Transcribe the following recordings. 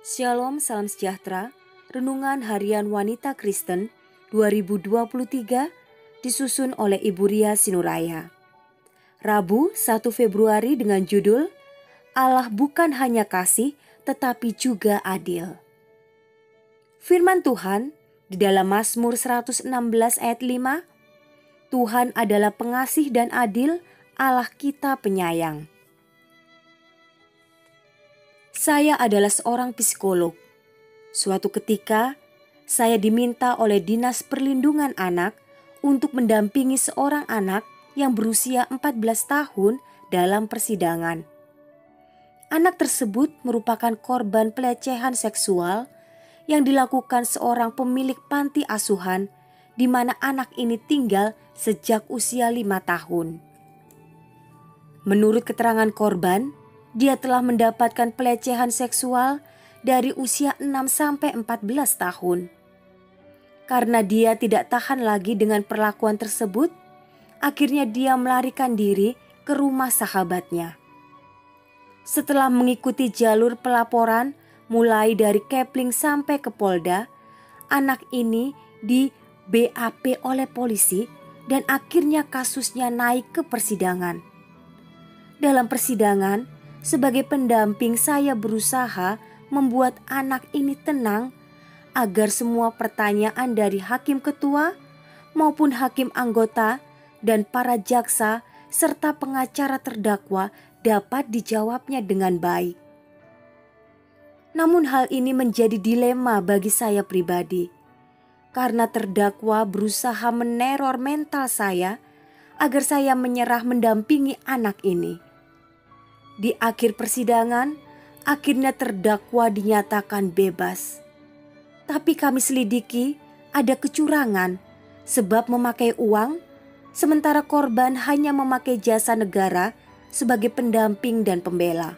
Shalom, salam sejahtera. Renungan Harian Wanita Kristen 2023 disusun oleh Ibu Ria Sinuraya. Rabu 1 Februari dengan judul Allah bukan hanya kasih tetapi juga adil. Firman Tuhan di dalam Mazmur 116 ayat 5, Tuhan adalah pengasih dan adil, Allah kita penyayang. Saya adalah seorang psikolog. Suatu ketika, saya diminta oleh Dinas Perlindungan Anak untuk mendampingi seorang anak yang berusia 14 tahun dalam persidangan. Anak tersebut merupakan korban pelecehan seksual yang dilakukan seorang pemilik panti asuhan di mana anak ini tinggal sejak usia 5 tahun. Menurut keterangan korban, dia telah mendapatkan pelecehan seksual dari usia 6-14 tahun. Karena dia tidak tahan lagi dengan perlakuan tersebut, akhirnya dia melarikan diri ke rumah sahabatnya. Setelah mengikuti jalur pelaporan mulai dari Kepling sampai ke Polda, anak ini di BAP oleh polisi dan akhirnya kasusnya naik ke persidangan. Dalam persidangan, sebagai pendamping saya berusaha membuat anak ini tenang agar semua pertanyaan dari hakim ketua maupun hakim anggota dan para jaksa serta pengacara terdakwa dapat dijawabnya dengan baik. Namun hal ini menjadi dilema bagi saya pribadi karena terdakwa berusaha meneror mental saya agar saya menyerah mendampingi anak ini. Di akhir persidangan, akhirnya terdakwa dinyatakan bebas. Tapi kami selidiki ada kecurangan sebab memakai uang, sementara korban hanya memakai jasa negara sebagai pendamping dan pembela.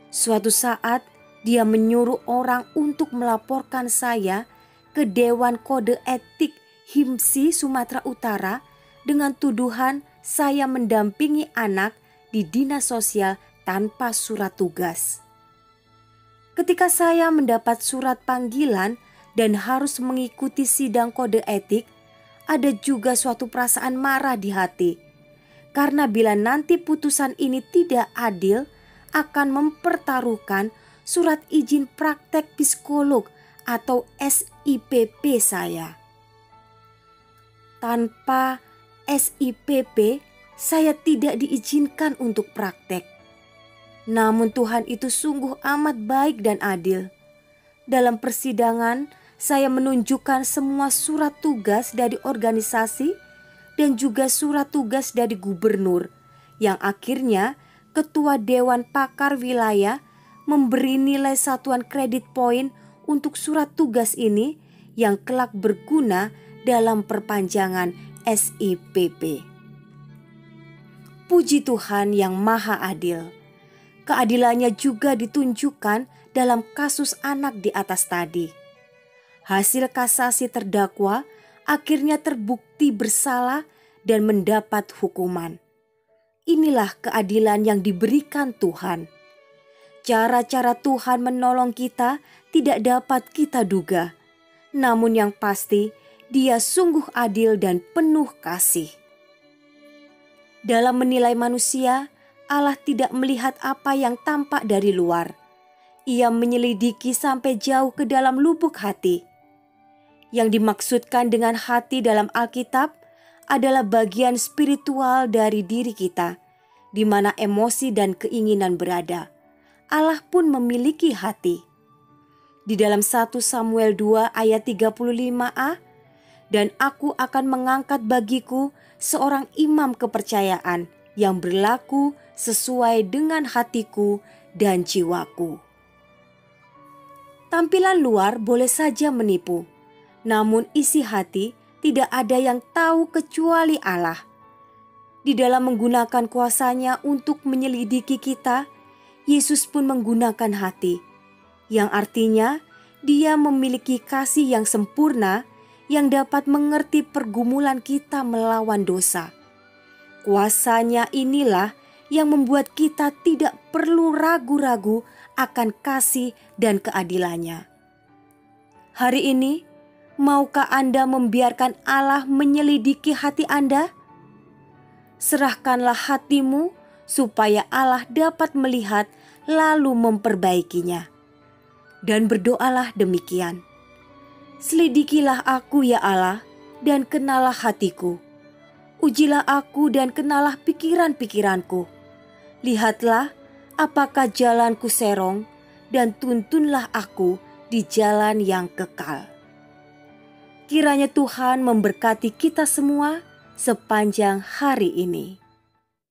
Suatu saat, dia menyuruh orang untuk melaporkan saya ke Dewan Kode Etik HIMSI Sumatera Utara dengan tuduhan saya mendampingi anak di dinas sosial tanpa surat tugas. Ketika saya mendapat surat panggilan dan harus mengikuti sidang kode etik, ada juga suatu perasaan marah di hati. Karena bila nanti putusan ini tidak adil, akan mempertaruhkan surat izin praktek psikolog atau SIPP saya. Tanpa SIPP, saya tidak diizinkan untuk praktek. Namun Tuhan itu sungguh amat baik dan adil. Dalam persidangan, saya menunjukkan semua surat tugas dari organisasi dan juga surat tugas dari gubernur, yang akhirnya Ketua Dewan Pakar Wilayah memberi nilai satuan kredit poin untuk surat tugas ini yang kelak berguna dalam perpanjangan SIPP. Puji Tuhan yang Maha Adil. Keadilannya juga ditunjukkan dalam kasus anak di atas tadi. Hasil kasasi terdakwa akhirnya terbukti bersalah dan mendapat hukuman. Inilah keadilan yang diberikan Tuhan. Cara-cara Tuhan menolong kita tidak dapat kita duga. Namun yang pasti, Dia sungguh adil dan penuh kasih. Dalam menilai manusia, Allah tidak melihat apa yang tampak dari luar. Ia menyelidiki sampai jauh ke dalam lubuk hati. Yang dimaksudkan dengan hati dalam Alkitab adalah bagian spiritual dari diri kita, di mana emosi dan keinginan berada. Allah pun memiliki hati. Di dalam 1 Samuel 2 ayat 35a, dan aku akan mengangkat bagiku seorang imam kepercayaan yang berlaku sesuai dengan hatiku dan jiwaku. Tampilan luar boleh saja menipu, namun isi hati tidak ada yang tahu kecuali Allah. Di dalam menggunakan kuasanya untuk menyelidiki kita, Yesus pun menggunakan hati, yang artinya Dia memiliki kasih yang sempurna yang dapat mengerti pergumulan kita melawan dosa. Kuasanya inilah yang membuat kita tidak perlu ragu-ragu akan kasih dan keadilannya. Hari ini, maukah Anda membiarkan Allah menyelidiki hati Anda? Serahkanlah hatimu supaya Allah dapat melihat lalu memperbaikinya. Dan berdoalah demikian. Selidikilah aku ya Allah, dan kenalah hatiku. Ujilah aku dan kenalah pikiran-pikiranku. Lihatlah apakah jalanku serong, dan tuntunlah aku di jalan yang kekal. Kiranya Tuhan memberkati kita semua sepanjang hari ini.